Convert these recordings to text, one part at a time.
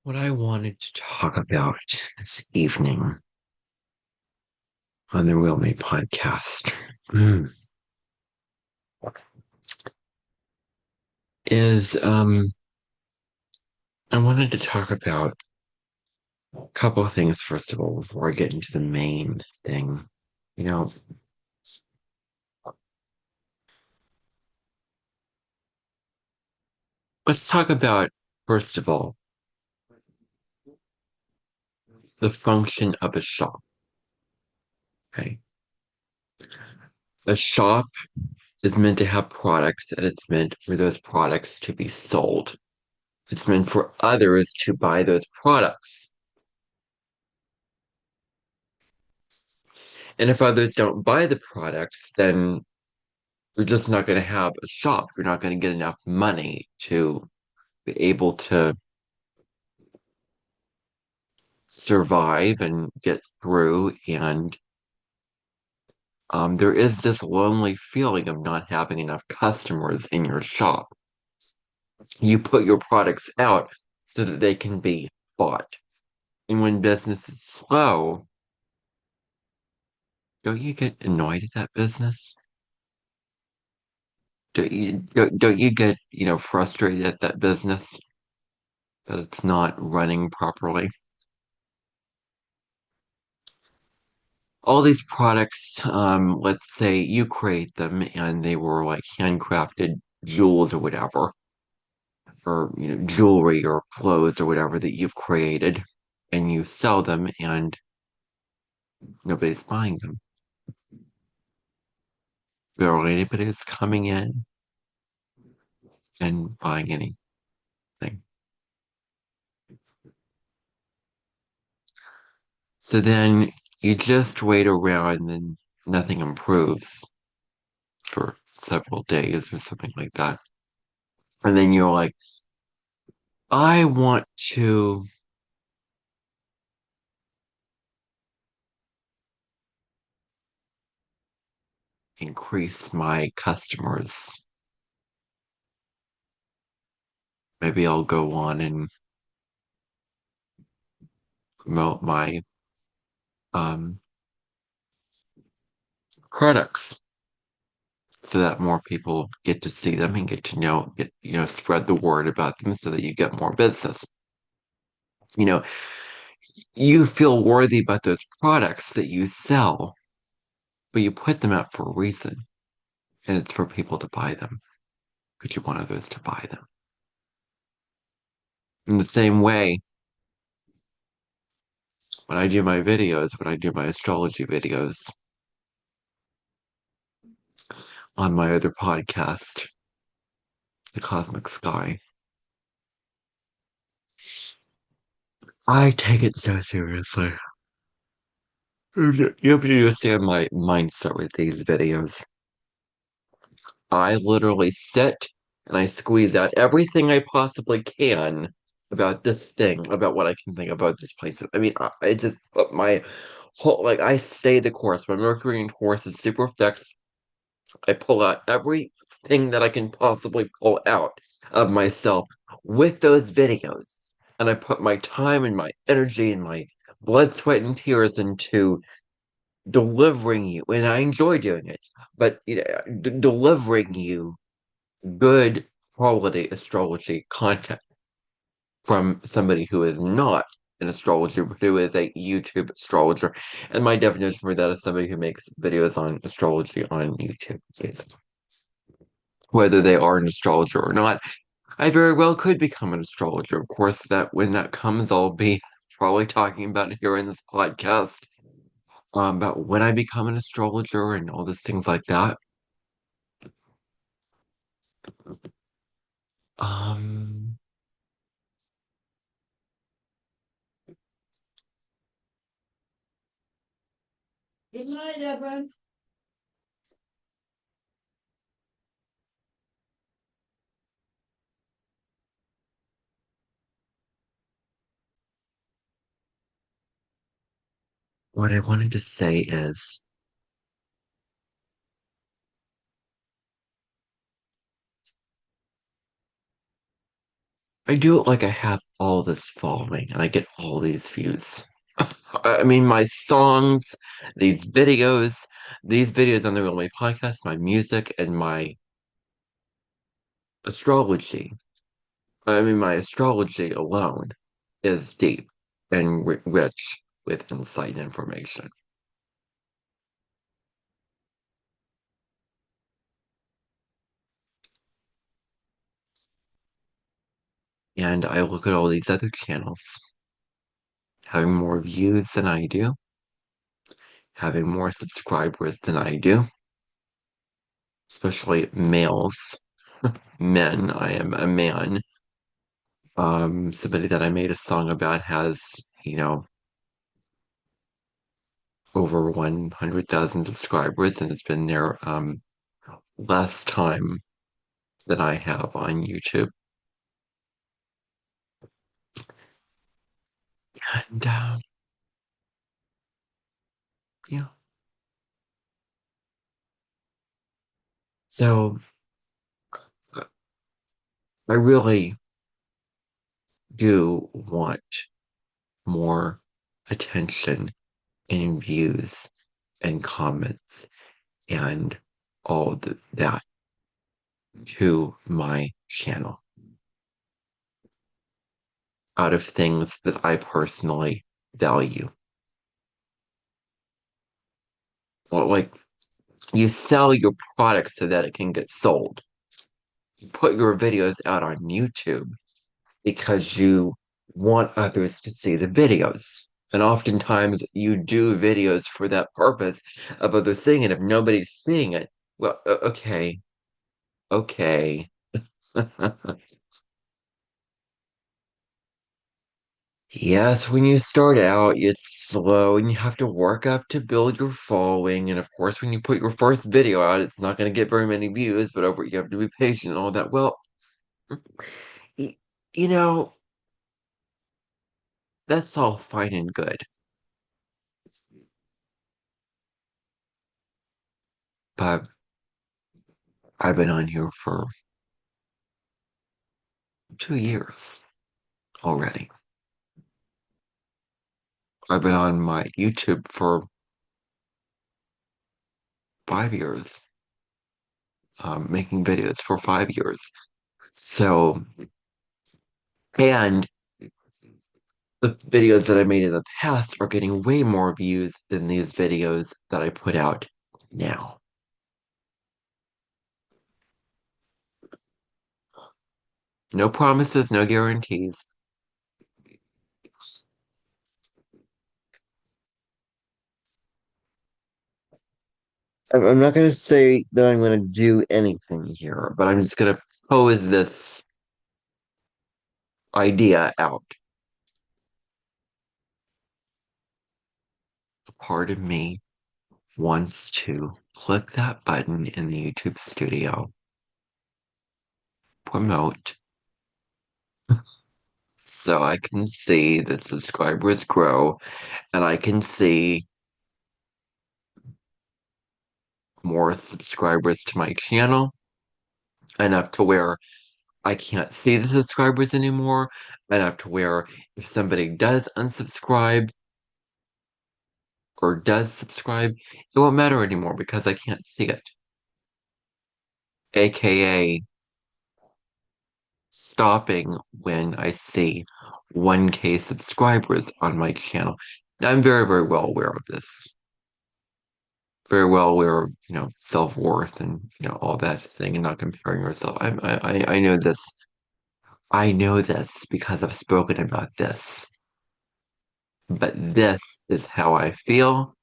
What I wanted to talk about this evening on the Real Me podcast is I wanted to talk about a couple of things first of all before I get into the main thing. You know, let's talk about first of all the function of a shop. Okay. A shop is meant to have products and it's meant for those products to be sold. It's meant for others to buy those products. And if others don't buy the products, then you're just not going to have a shop. You're not going to get enough money to be able to survive and get through. And there is this lonely feeling of not having enough customers in your shop. You put your products out so that they can be bought. And when business is slow, don't you get annoyed at that business? Don't you get, frustrated at that business that it's not running properly? All these products, let's say you create them and they were like handcrafted jewels or whatever, or jewelry or clothes or whatever that you've created, and you sell them and nobody's buying them. Barely anybody's coming in and buying anything. So then you just wait around and nothing improves for several days or something like that. And then you're like, I want to increase my customers. Maybe I'll go on and promote my um, products so that more people get to see them and get to know, spread the word about them so that you get more business. You know, you feel worthy about those products that you sell, but you put them out for a reason, and it's for people to buy them because you want others to buy them. In the same way, when I do my astrology videos on my other podcast, The Cosmic Sky, I take it so seriously. You have to understand my mindset with these videos. I literally sit and I squeeze out everything I possibly can about this thing, about what I can think about this place. I mean, I just put my whole, like, I stay the course. My Mercury in Taurus is super fixed. I pull out everything that I can possibly pull out of myself with those videos. And I put my time and my energy and my blood, sweat, and tears into delivering you, and I enjoy doing it, but delivering you good quality astrology content from somebody who is not an astrologer, but who is a YouTube astrologer. And my definition for that is somebody who makes videos on astrology on YouTube, basically. Whether they are an astrologer or not, I very well could become an astrologer. Of course, that when that comes, I'll be probably talking about it here in this podcast, about when I become an astrologer and all these things like that. Um, Good night, Deborah. what I wanted to say is, I do it like I have all this following and I get all these views. I mean, my songs, these these videos on the Real Me podcast, my music, and my astrology. I mean, my astrology alone is deep and rich with insight information. And I look at all these other channels having more views than I do, having more subscribers than I do, especially males, men. I am a man. Somebody that I made a song about has, you know, over 100,000 subscribers, and it's been there less time than I have on YouTube. And yeah, so uh, I really do want more attention and views and comments and that to my channel out of things that I personally value. Well, like you sell your product so that it can get sold. You put your videos out on YouTube because you want others to see the videos. And oftentimes you do videos for that purpose of others seeing it. If nobody's seeing it, well, okay, okay. Yes, when you start out, it's slow and you have to work up to build your following. And of course, when you put your first video out, it's not going to get very many views, but over you have to be patient and all that. Well, y- you know, that's all fine and good. But I've been on here for 2 years already. I've been on my YouTube for 5 years, making videos for 5 years. So, and the videos that I made in the past are getting way more views than these videos that I put out now. No promises, no guarantees. I'm not going to say that I'm going to do anything here, but I'm just going to pose this idea out. A part of me wants to click that button in the YouTube studio, promote, so I can see that subscribers grow and I can see more subscribers to my channel, enough to where I can't see the subscribers anymore, enough to where if somebody does unsubscribe or does subscribe, it won't matter anymore because I can't see it. AKA stopping when I see 1K subscribers on my channel. Now, I'm very, very well aware of this. Very well aware of, self-worth and, all that thing and not comparing yourself. I know this. I know this because I've spoken about this. But this is how I feel,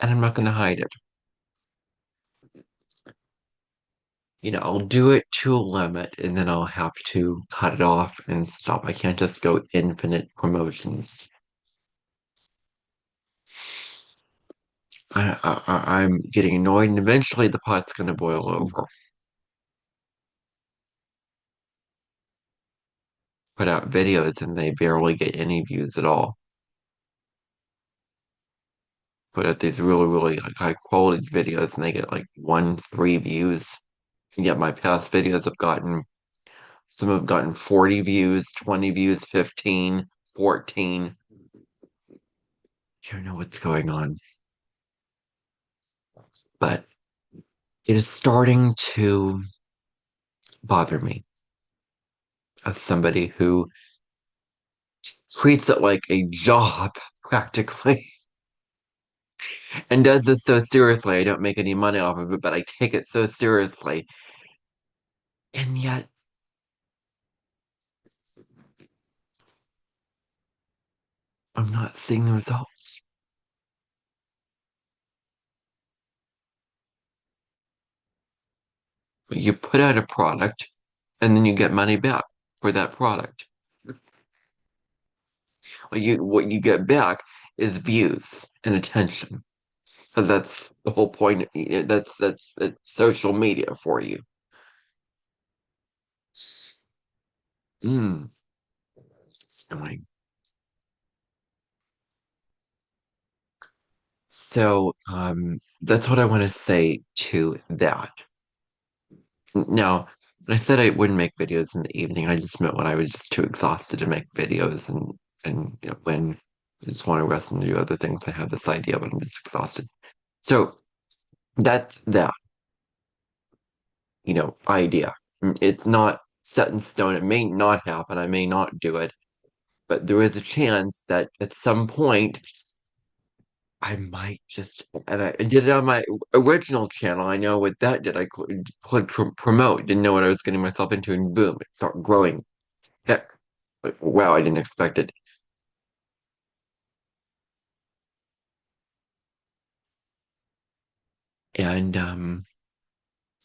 and I'm not going to hide it. I'll do it to a limit, and then I'll have to cut it off and stop. I can't just go infinite promotions. I'm getting annoyed, and eventually the pot's going to boil over. Put out videos, and they barely get any views at all. Put out these really, really like, high quality videos, and they get like 1, 3 views. And yet my past videos have gotten Some have gotten 40 views, 20 views, 15, 14. You don't know what's going on. But it is starting to bother me as somebody who treats it like a job practically and does this so seriously. I don't make any money off of it, but I take it so seriously. And yet, I'm not seeing the results. You put out a product and then you get money back for that product. What you get back is views and attention. Because that's the whole point. That's social media for you. Mm, it's annoying. So, that's what I want to say to that. Now, when I said I wouldn't make videos in the evening, I just meant when I was just too exhausted to make videos and when I just want to rest and do other things. I have this idea, but I'm just exhausted. So that's that, idea. It's not set in stone. It may not happen. I may not do it, but there is a chance that at some point I might just, and I did it on my original channel. I know what that did. I clicked promote, didn't know what I was getting myself into, and boom, it started growing. Heck, like, wow, I didn't expect it. And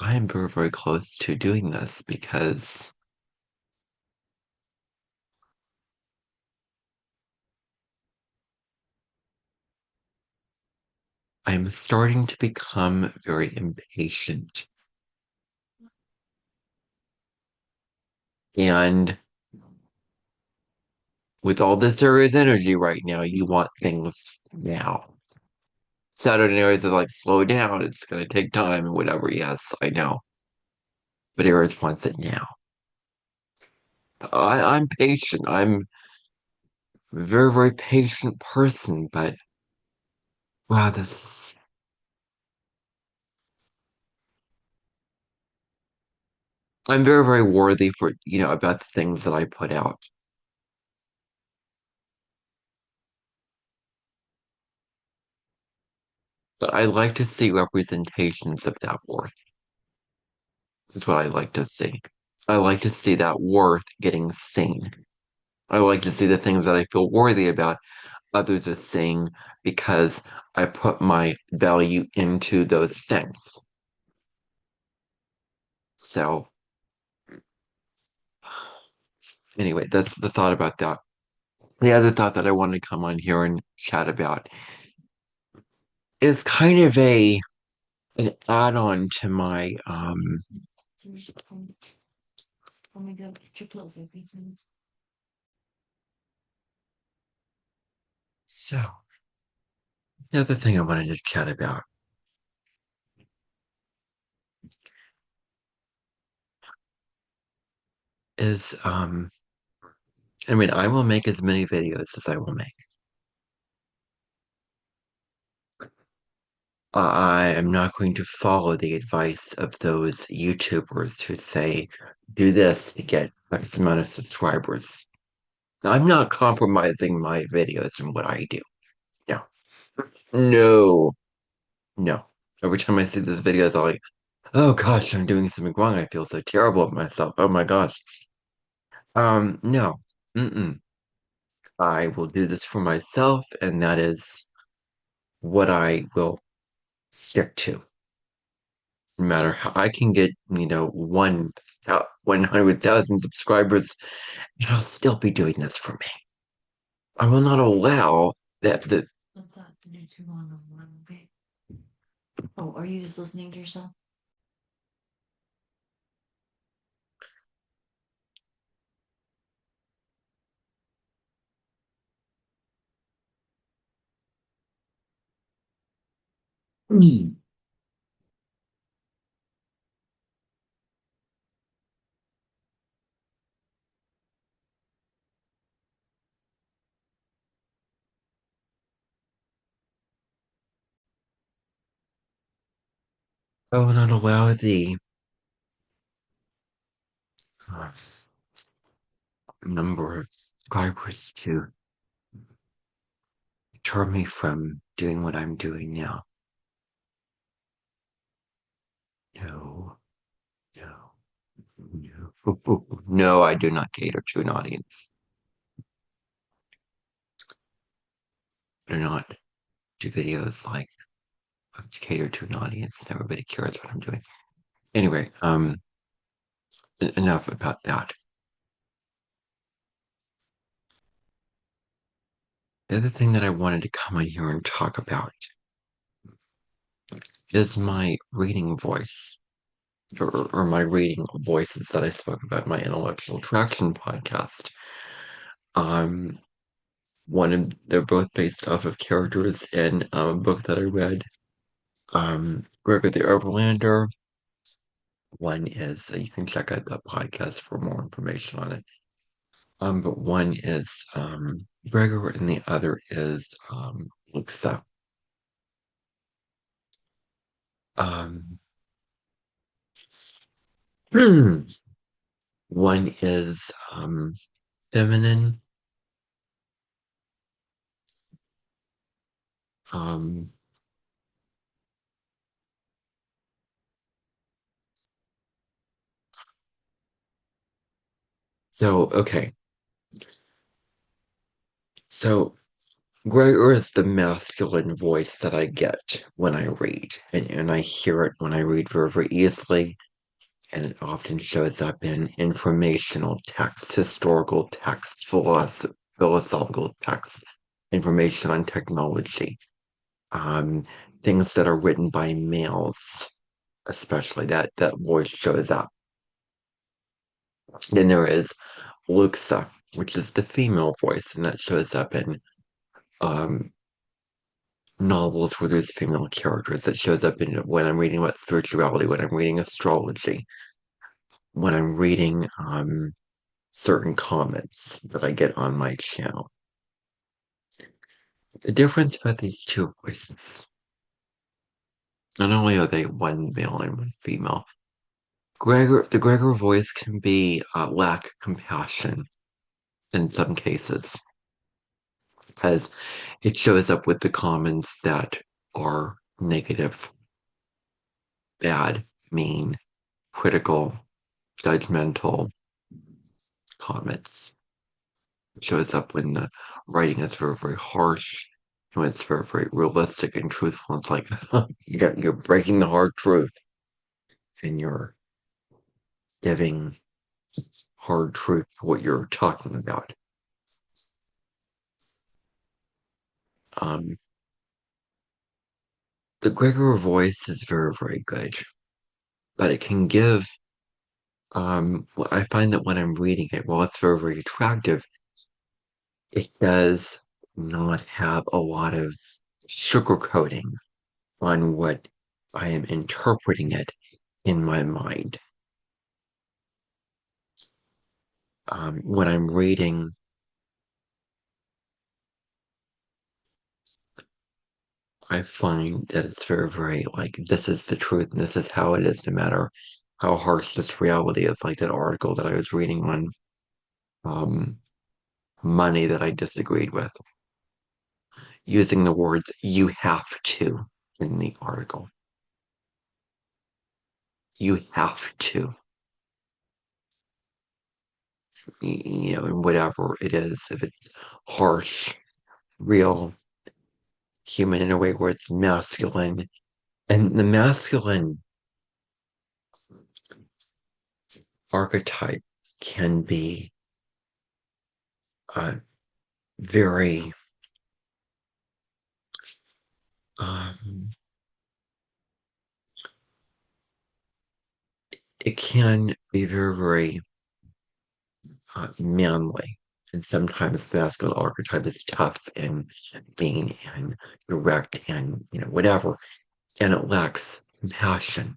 I am very, very close to doing this because I'm starting to become very impatient. And with all this serious energy right now, you want things now. Saturday nights are like, slow down, it's gonna take time and whatever. Yes, I know. But Aries wants it now. I'm patient. I'm a very, very patient person, but wow, this I'm very, very worthy for, about the things that I put out. But I like to see representations of that worth, is what I like to see. I like to see that worth getting seen. I like to see the things that I feel worthy about others are seeing because I put my value into those things. So, anyway, that's the thought about that. The other thought that I wanted to come on here and chat about is kind of a an add-on to my Oh my God, get your clothes up, Ethan. so the other thing I wanted to chat about is I mean I will make as many videos as I will make. I am not going to follow the advice of those YouTubers who say do this to get X amount of subscribers. I'm not compromising my videos and what I do. No. No. No. Every time I see these videos, I'm like, oh gosh, I'm doing something wrong. I feel so terrible of myself. Oh my gosh. No. Mm-mm. I will do this for myself, and that is what I will stick to. No matter how I can get, 100,000 subscribers, and I'll still be doing this for me. I will not allow that the Let's not do too long on one, okay? Oh, are you just listening to yourself? Hmm. I will not allow the uh, number of subscribers to deter me from doing what I'm doing now. No, no, no. No, I do not cater to an audience. I do not do videos like cater to an audience and everybody cares what I'm doing. Anyway, enough about that. The other thing that I wanted to come in here and talk about is my reading voice, or my reading voices that I spoke about in my intellectual traction podcast. Um, they're both based off of characters in a book that I read. Gregor the Overlander. One is you can check out that podcast for more information on it. But one is Gregor, and the other is Luxa. Um, one is feminine. Um, so okay, so Gregor is the masculine voice that I get when I read, and I hear it when I read very, very easily, and it often shows up in informational texts, historical texts, philosophical texts, information on technology, um, things that are written by males, especially that voice shows up. Then there is Luxa, which is the female voice, and that shows up in um, novels where there's female characters. That shows up in when I'm reading about spirituality, when I'm reading astrology, when I'm reading certain comments that I get on my channel. The difference about these two voices, not only are they one male and one female, the Gregor voice can be lack compassion in some cases, because it shows up with the comments that are negative, bad, mean, critical, judgmental comments. It shows up when the writing is very, very harsh, when it's very, very realistic and truthful. It's like you're breaking the hard truth and you're giving hard truth to what you're talking about. Um, the Gregor voice is very, very good, but it can give. I find that when I'm reading it, while it's very, very attractive, it does not have a lot of sugarcoating on what I am interpreting it in my mind. When I'm reading, I find that it's very, very like this is the truth and this is how it is, no matter how harsh this reality is. Like that article that I was reading on um, money that I disagreed with, using the words "you have to" in the article. You have to, and whatever it is, if it's harsh, real, human in a way where it's masculine, and the masculine archetype can be very um, it can be very, very manly. And sometimes the masculine archetype is tough and mean and direct and whatever, and it lacks compassion.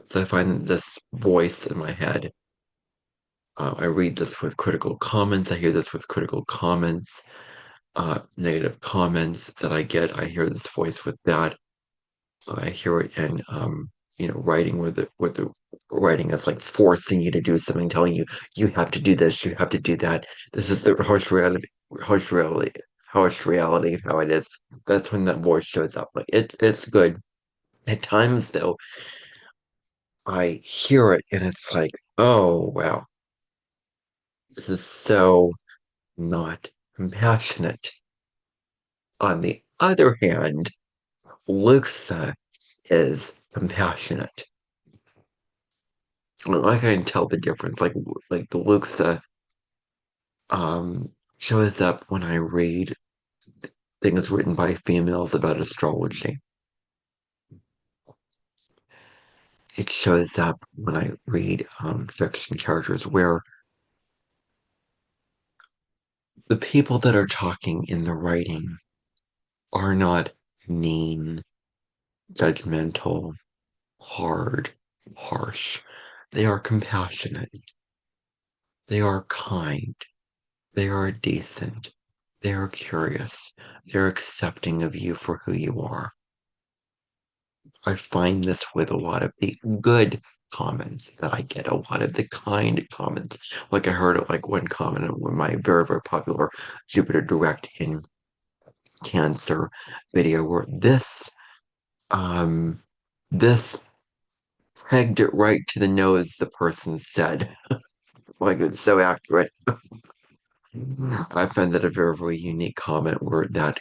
So I find this voice in my head. I read this with critical comments. I hear this with critical comments, negative comments that I get. I hear this voice with that. I hear it in writing where the writing is like forcing you to do something, telling you you have to do this, you have to do that. This is the harsh reality, harsh reality of how it is. That's when that voice shows up. Like it's good. At times though, I hear it and it's like, oh wow, this is so not compassionate. On the other hand, Luxa is compassionate. Like I can tell the difference. Like the Luxa shows up when I read things written by females about astrology. It shows up when I read fiction characters where the people that are talking in the writing are not mean, judgmental, hard, harsh. They are compassionate. They are kind. They are decent. They are curious. They're accepting of you for who you are. I find this with a lot of the good comments that I get, a lot of the kind comments. Like I heard it like one comment in my very, very popular Jupiter Direct in Cancer video where um this pegged it right to the nose, the person said. Like it's so accurate. I find that a very, very unique comment where that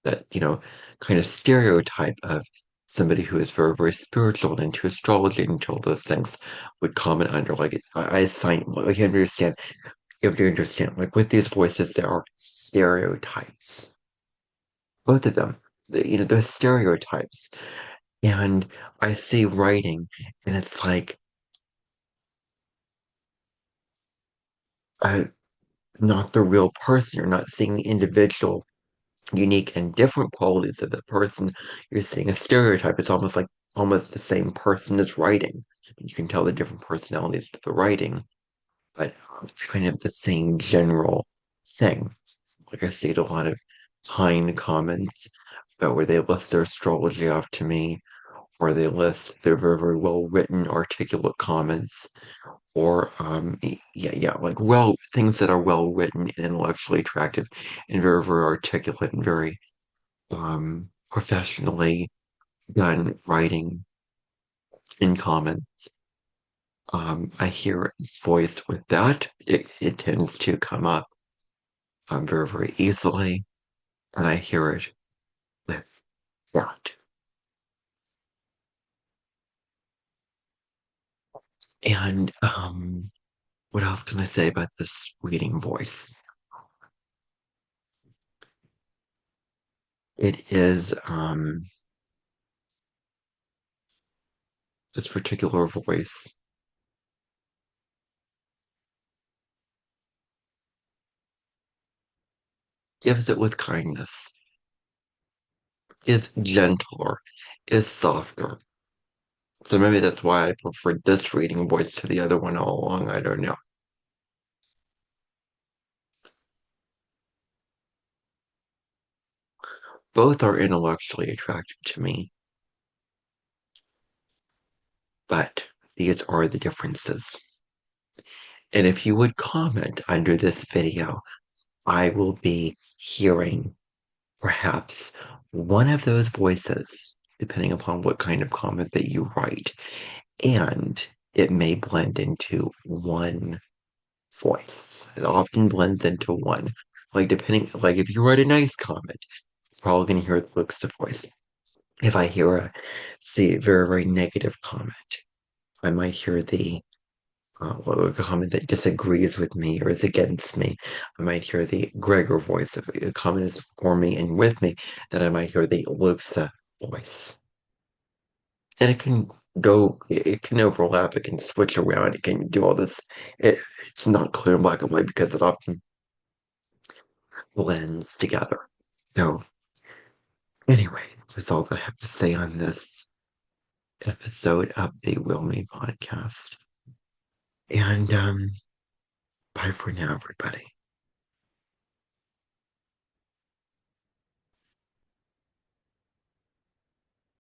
kind of stereotype of somebody who is very, very spiritual and into astrology and into all those things would comment under like I assign like you have to understand like with these voices there are stereotypes. Both of them. Those stereotypes. And I see writing and it's like uh, not the real person. You're not seeing the individual unique and different qualities of the person. You're seeing a stereotype. It's almost the same person is writing. You can tell the different personalities of the writing, but it's kind of the same general thing. Like I see a lot of kind comments about where they list their astrology off to me, or they list their very, very well written, articulate comments, or yeah, like well things that are well written and intellectually attractive and very, very articulate and very professionally done writing in comments. I hear its voice with that. It tends to come up very, very easily, and I hear it with that. And what else can I say about this reading voice? It is this particular voice gives it with kindness, is gentler, is softer. So maybe that's why I preferred this reading voice to the other one all along. I don't know. Both are intellectually attractive to me, but these are the differences. And if you would comment under this video, I will be hearing perhaps one of those voices, depending upon what kind of comment that you write. And it may blend into one voice. It often blends into one. Like if you write a nice comment, you're probably going to hear the Luxa voice. If I hear see, very, very negative comment, I might hear the a comment that disagrees with me or is against me. I might hear the Gregor voice. If a comment is for me and with me, then I might hear the Luxa voice. And it can overlap, it can switch around, it can do all this. It's not clear in black and white because it often blends together. So, anyway, that's all that I have to say on this episode of the Will Me podcast. And bye for now, everybody.